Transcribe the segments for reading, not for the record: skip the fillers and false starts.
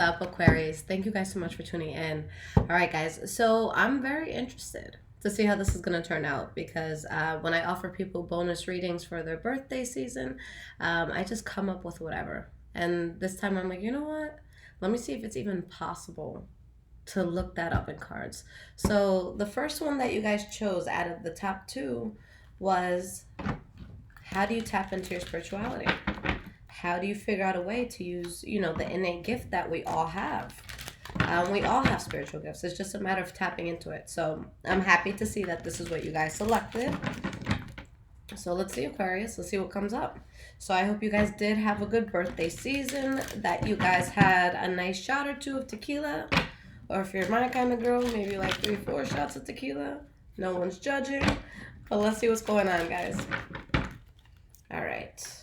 Up, Aquarius? Thank you guys so much for tuning in. All right, guys. So I'm very interested to see how this is going to turn out because when I offer people bonus readings for their birthday season, I just come up with whatever. And this time I'm like, you know what? Let me see if it's even possible to look that up in cards. So the first one that you guys chose out of the top two was, how do you tap into your spirituality? How do you figure out a way to use, the innate gift that we all have? We all have spiritual gifts. It's just a matter of tapping into it. So I'm happy to see that this is what you guys selected. So let's see, Aquarius. Let's see what comes up. So I hope you guys did have a good birthday season, that you guys had a nice shot or two of tequila. Or if you're my kind of girl, maybe like 3 or 4 shots of tequila. No one's judging. But let's see what's going on, guys. All right.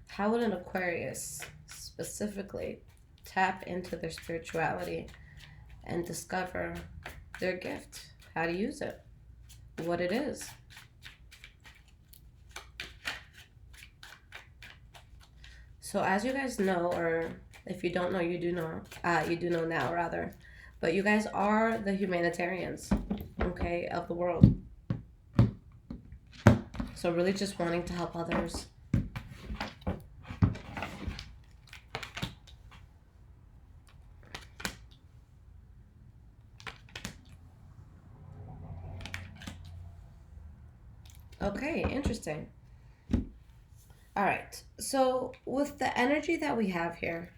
How would an Aquarius specifically tap into their spirituality and discover their gift, how to use it, what it is? So as you guys know, or if you don't know, you do know. You do know now, rather. But you guys are the humanitarians, okay, of the world. So really just wanting to help others. Okay, interesting. All right. So with the energy that we have here,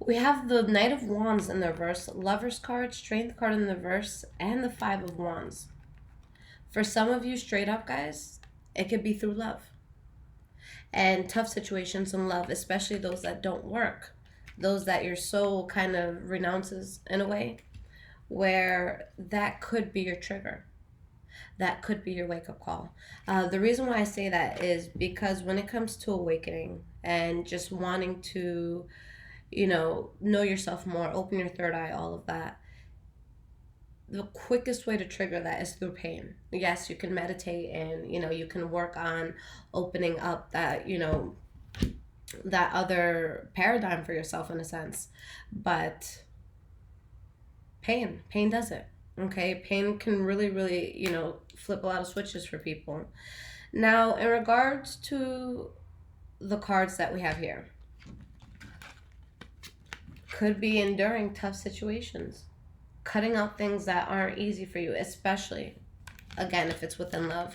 we have the Knight of Wands in the reverse, Lover's card, Strength card in the reverse, and the Five of Wands. For some of you, straight up, guys, it could be through love and tough situations in love, especially those that don't work, those that your soul kind of renounces in a way, where that could be your trigger. That could be your wake up call. The reason why I say that is because when it comes to awakening and just wanting to, know yourself more, open your third eye, all of that, the quickest way to trigger that is through pain. Yes, you can meditate and, you can work on opening up that, that other paradigm for yourself in a sense. But pain does it. Okay, pain can really, really, flip a lot of switches for people. Now, in regards to the cards that we have here, could be enduring tough situations, cutting out things that aren't easy for you, especially, again, if it's within love.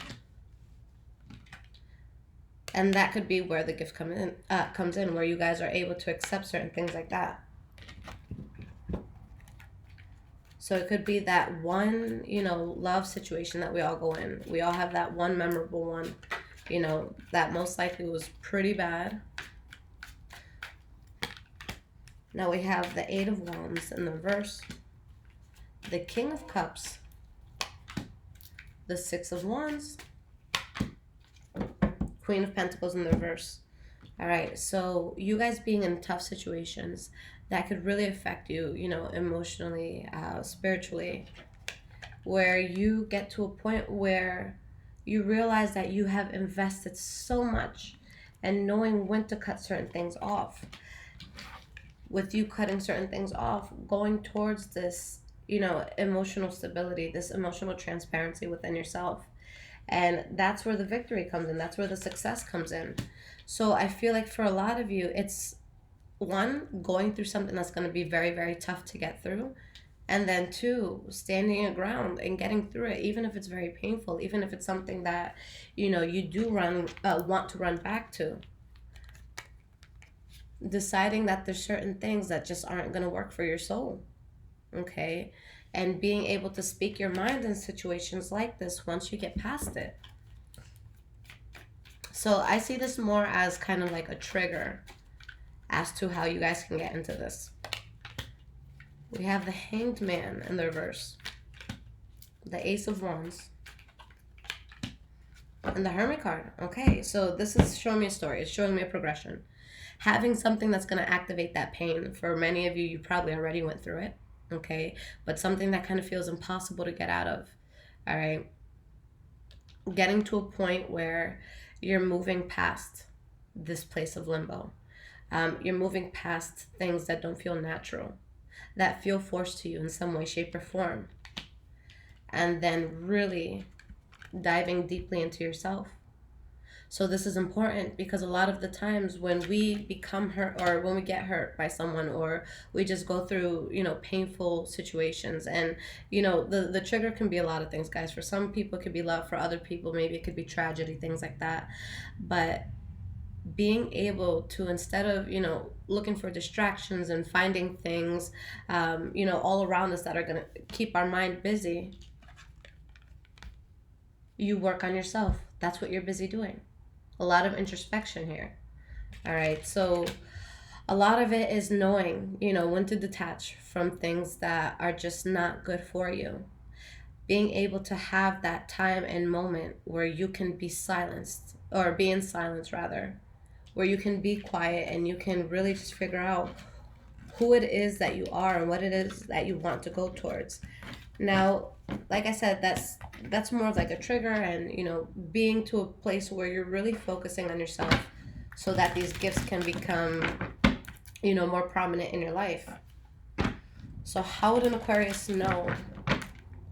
And that could be where the gift comes in, where you guys are able to accept certain things like that. So it could be that one, love situation that we all go in. We all have that one memorable one, that most likely was pretty bad. Now we have the Eight of Wands in the reverse, the King of Cups, the Six of Wands, Queen of Pentacles in the reverse. All right, so you guys being in tough situations, that could really affect you, emotionally, spiritually, where you get to a point where you realize that you have invested so much and knowing when to cut certain things off. With you cutting certain things off, going towards this, emotional stability, this emotional transparency within yourself. And that's where the victory comes in. That's where the success comes in. So I feel like for a lot of you, it's one, going through something that's going to be very, very tough to get through. And then two, standing your ground and getting through it, even if it's very painful, even if it's something that, you do want to run back to. Deciding that there's certain things that just aren't going to work for your soul. Okay? And being able to speak your mind in situations like this once you get past it. So I see this more as kind of like a trigger as to how you guys can get into this. We have the Hanged Man in the reverse, the Ace of Wands, and the Hermit card. Okay, so this is showing me a story. It's showing me a progression. Having something that's going to activate that pain. For many of you, you probably already went through it, okay? But something that kind of feels impossible to get out of, all right? Getting to a point where you're moving past this place of limbo. You're moving past things that don't feel natural, that feel forced to you in some way, shape, or form. And then really diving deeply into yourself. So this is important because a lot of the times when we become hurt, or when we get hurt by someone, or we just go through, painful situations, and, the trigger can be a lot of things, guys. For some people it could be love, for other people maybe it could be tragedy, things like that. But being able to, instead of, looking for distractions and finding things, all around us that are going to keep our mind busy, you work on yourself. That's what you're busy doing. A lot of introspection here. All right. So a lot of it is knowing, when to detach from things that are just not good for you. Being able to have that time and moment where you can be silenced, or be in silence rather, where you can be quiet and you can really just figure out who it is that you are and what it is that you want to go towards. Now, like I said, that's more of like a trigger, and being to a place where you're really focusing on yourself, so that these gifts can become more prominent in your life. So how would an Aquarius know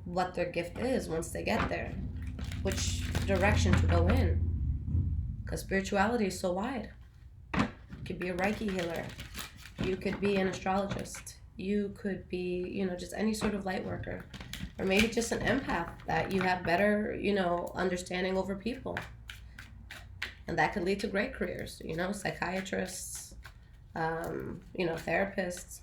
what their gift is once they get there, which direction to go in? Because spirituality is so wide. You could be a Reiki healer, you could be an astrologist, you could be, just any sort of light worker, or maybe just an empath that you have better, understanding over people. And that could lead to great careers, psychiatrists, therapists.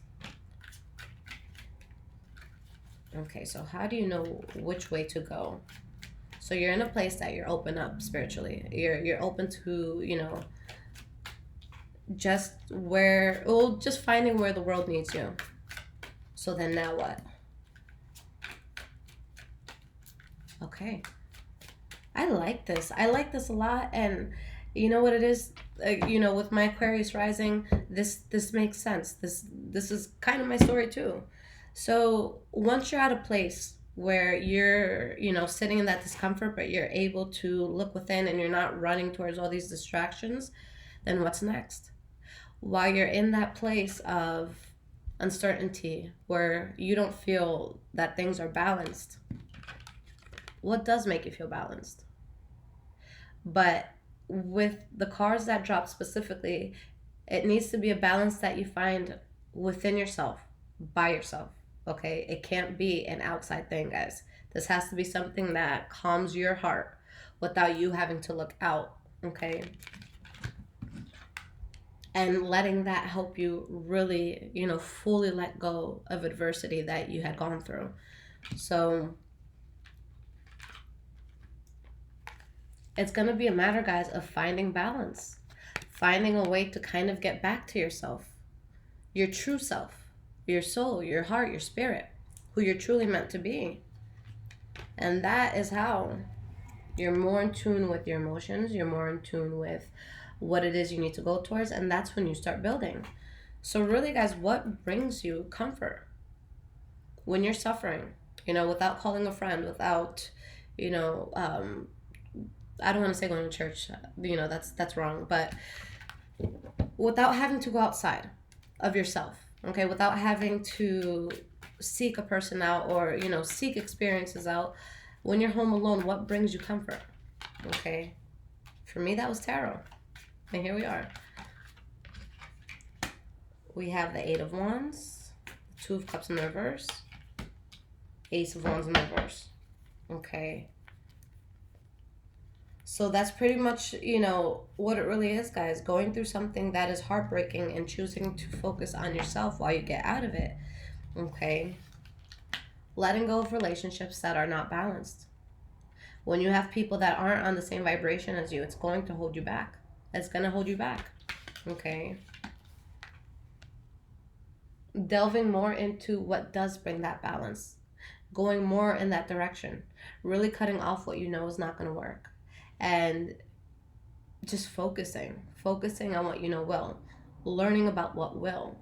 Okay, so how do you know which way to go? So you're in a place that you're open up spiritually. You're open to, just finding where the world needs you. So then now what? Okay. I like this. I like this a lot. And you know what it is? With my Aquarius rising, this makes sense. This is kind of my story too. So once you're at a place where you're, sitting in that discomfort, but you're able to look within and you're not running towards all these distractions, then what's next? While you're in that place of uncertainty, where you don't feel that things are balanced, what does make you feel balanced? But with the cards that drop specifically, it needs to be a balance that you find within yourself, by yourself. Okay, it can't be an outside thing, guys. This has to be something that calms your heart without you having to look out. Okay, and letting that help you really, fully let go of adversity that you had gone through. So it's going to be a matter, guys, of finding balance, finding a way to kind of get back to yourself, your true self, your soul, your heart, your spirit, who you're truly meant to be. And that is how you're more in tune with your emotions, you're more in tune with what it is you need to go towards, and that's when you start building. So really, guys, what brings you comfort when you're suffering, without calling a friend, without, I don't want to say going to church, that's wrong, but without having to go outside of yourself, okay, without having to seek a person out, or, seek experiences out. When you're home alone, what brings you comfort? Okay, for me, that was tarot. And here we are. We have the Eight of Wands, Two of Cups in the reverse, Ace of Wands in the reverse. Okay. So that's pretty much, what it really is, guys. Going through something that is heartbreaking and choosing to focus on yourself while you get out of it. Okay. Letting go of relationships that are not balanced. When you have people that aren't on the same vibration as you, it's going to hold you back. It's going to hold you back. Okay. Delving more into what does bring that balance. Going more in that direction. Really cutting off what is not going to work. And just focusing on what will. Learning about what will.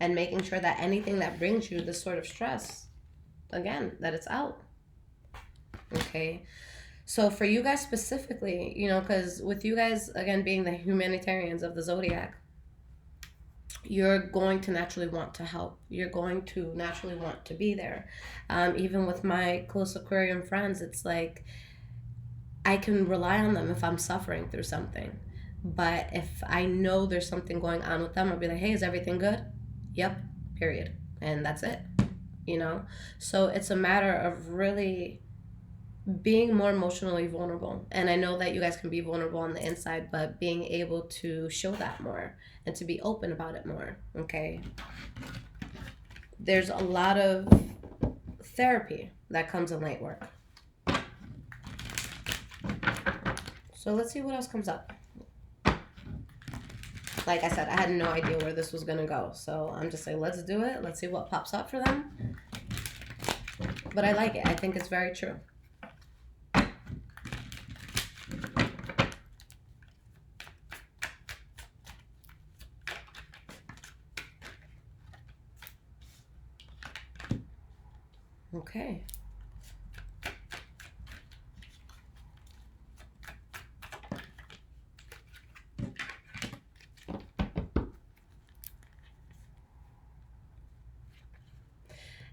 And making sure that anything that brings you this sort of stress, again, that it's out. Okay. So for you guys specifically, you know, because with you guys, again, being the humanitarians of the zodiac, you're going to naturally want to help. You're going to naturally want to be there. Even with my close Aquarian friends, it's like I can rely on them if I'm suffering through something. But if I know there's something going on with them, I'll be like, hey, is everything good? Yep, period. And that's it, you know? So it's a matter of really being more emotionally vulnerable. And I know that you guys can be vulnerable on the inside, but being able to show that more and to be open about it more, okay? There's a lot of therapy that comes in light work. So let's see what else comes up. Like I said, I had no idea where this was going to go. So I'm just saying, let's do it. Let's see what pops up for them. But I like it. I think it's very true. Okay.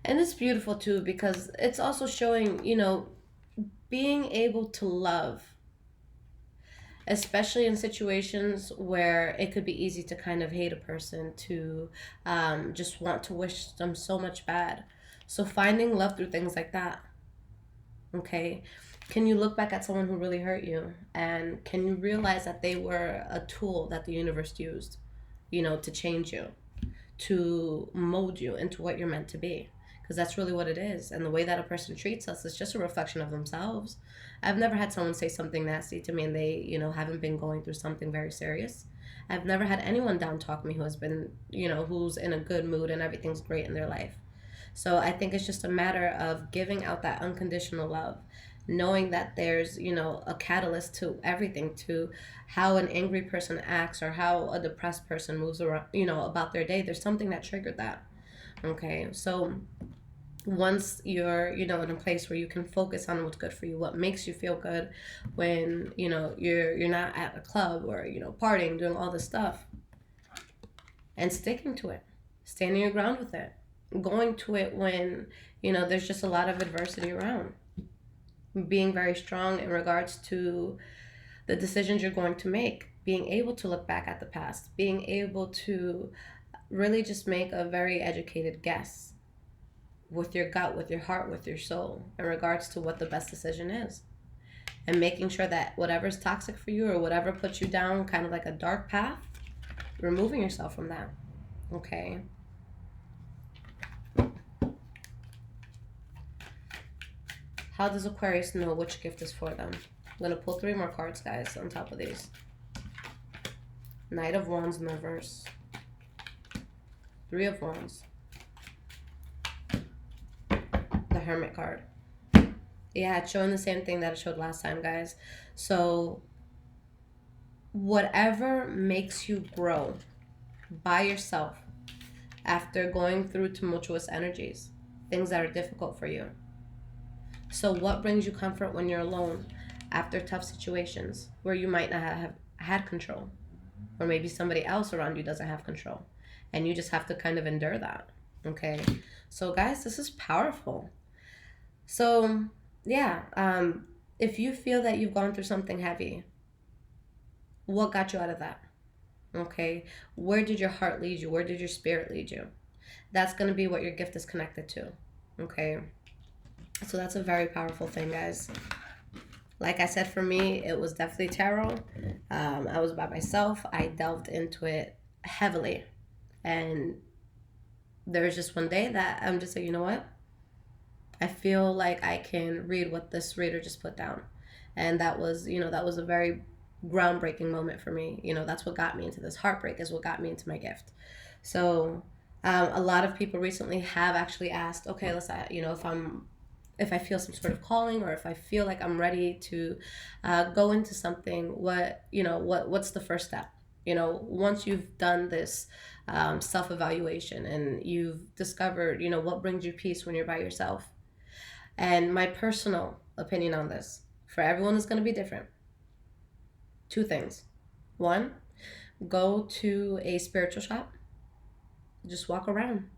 And it's beautiful too because it's also showing, you know, being able to love, especially in situations where it could be easy to kind of hate a person, to just want to wish them so much bad. So finding love through things like that, okay? Can you look back at someone who really hurt you and can you realize that they were a tool that the universe used, you know, to change you, to mold you into what you're meant to be? Because that's really what it is. And the way that a person treats us is just a reflection of themselves. I've never had someone say something nasty to me and they, you know, haven't been going through something very serious. I've never had anyone down talk me who has been, you know, who's in a good mood and everything's great in their life. So I think it's just a matter of giving out that unconditional love, knowing that there's, you know, a catalyst to everything, to how an angry person acts or how a depressed person moves around, you know, about their day. There's something that triggered that. Okay, so once you're, you know, in a place where you can focus on what's good for you, what makes you feel good, when, you know, you're not at a club or, you know, partying, doing all this stuff, and sticking to it, standing your ground with it, going to it when, you know, there's just a lot of adversity around, being very strong in regards to the decisions you're going to make, being able to look back at the past, being able to really just make a very educated guess with your gut, with your heart, with your soul in regards to what the best decision is. And making sure that whatever's toxic for you or whatever puts you down kind of like a dark path, removing yourself from that. Okay. How does Aquarius know which gift is for them? I'm going to pull 3 more cards, guys, on top of these. Knight of Wands in reverse. 3 of Wands. The Hermit card. Yeah, it's showing the same thing that it showed last time, guys. So whatever makes you grow by yourself after going through tumultuous energies, things that are difficult for you. So what brings you comfort when you're alone after tough situations where you might not have had control, or maybe somebody else around you doesn't have control and you just have to kind of endure that. Okay, so guys, this is powerful. So yeah, if you feel that you've gone through something heavy, what got you out of that? Okay, where did your heart lead you? Where did your spirit lead you? That's going to be what your gift is connected to. Okay, so that's a very powerful thing, guys. Like I said, for me, it was definitely tarot. I was by myself. I delved into it heavily. And there was just one day that I'm just like, you know what? I feel like I can read what this reader just put down. And that was, you know, that was a very groundbreaking moment for me. You know, that's what got me into this. Heartbreak is what got me into my gift. So a lot of people recently have actually asked, okay, let's, you know, if I feel some sort of calling, or if I feel like I'm ready to go into something, what's the first step? You know, once you've done this self-evaluation and you've discovered, you know, what brings you peace when you're by yourself. And my personal opinion on this, For everyone, it's going to be different. 2 things. 1, go to a spiritual shop. Just walk around.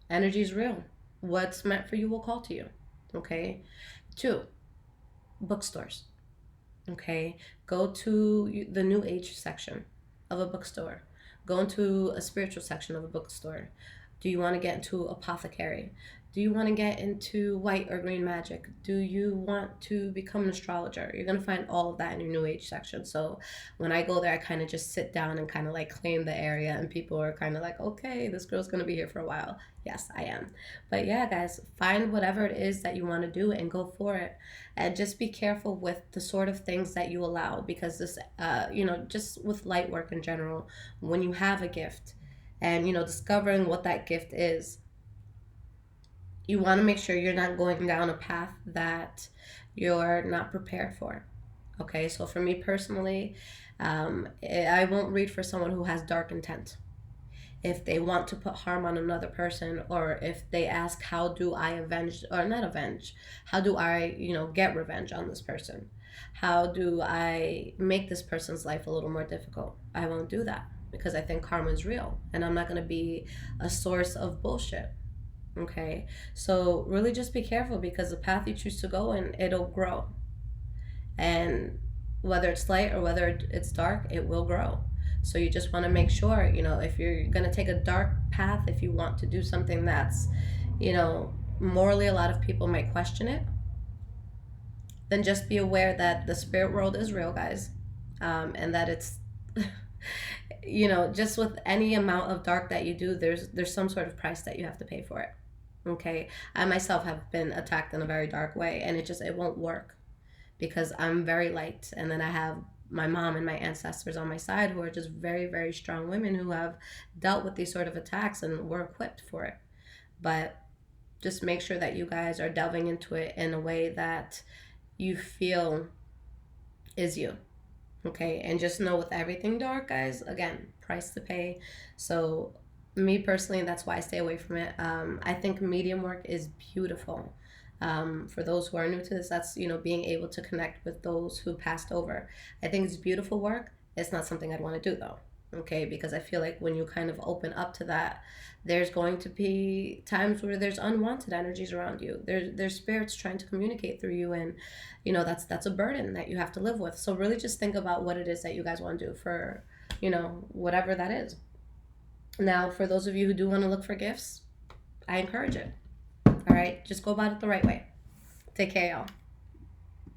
Energy is real. What's meant for you will call to you. Okay? 2, bookstores. Okay? Go to the New Age section of a bookstore. Go into a spiritual section of a bookstore. Do you want to get into apothecary? Do you want to get into white or green magic? Do you want to become an astrologer? You're going to find all of that in your New Age section. So when I go there, I kind of just sit down and kind of like claim the area, and people are kind of like, okay, this girl's going to be here for a while. Yes, I am. But yeah, guys, find whatever it is that you want to do and go for it. And just be careful with the sort of things that you allow, because this, just with light work in general, when you have a gift and, discovering what that gift is, you want to make sure you're not going down a path that you're not prepared for. Okay, so for me personally, I won't read for someone who has dark intent. If they want to put harm on another person, or if they ask, how do I avenge, or not avenge, how do I, get revenge on this person? How do I make this person's life a little more difficult? I won't do that, because I think karma is real, and I'm not going to be a source of bullshit. Okay, so really just be careful, because the path you choose to go in, it'll grow. And whether it's light or whether it's dark, it will grow. So you just want to make sure, if you're going to take a dark path, if you want to do something that's, morally a lot of people might question it, then just be aware that the spirit world is real, guys. And that it's, just with any amount of dark that you do, there's some sort of price that you have to pay for it. Okay, I myself have been attacked in a very dark way, and it won't work, because I'm very light, and then I have my mom and my ancestors on my side who are just very, very strong women who have dealt with these sort of attacks and were equipped for it. But just make sure that you guys are delving into it in a way that you feel is you. Okay, and just know, with everything dark, guys, again, price to pay. So me personally, that's why I stay away from it. I think medium work is beautiful. For those who are new to this, that's, being able to connect with those who passed over. I think it's beautiful work. It's not something I'd want to do, though. Okay, because I feel like when you kind of open up to that, there's going to be times where there's unwanted energies around you. There's spirits trying to communicate through you, and that's a burden that you have to live with. So really just think about what it is that you guys want to do for, whatever that is. Now, for those of you who do want to look for gifts, I encourage it. All right, just go about it the right way. Take care, y'all.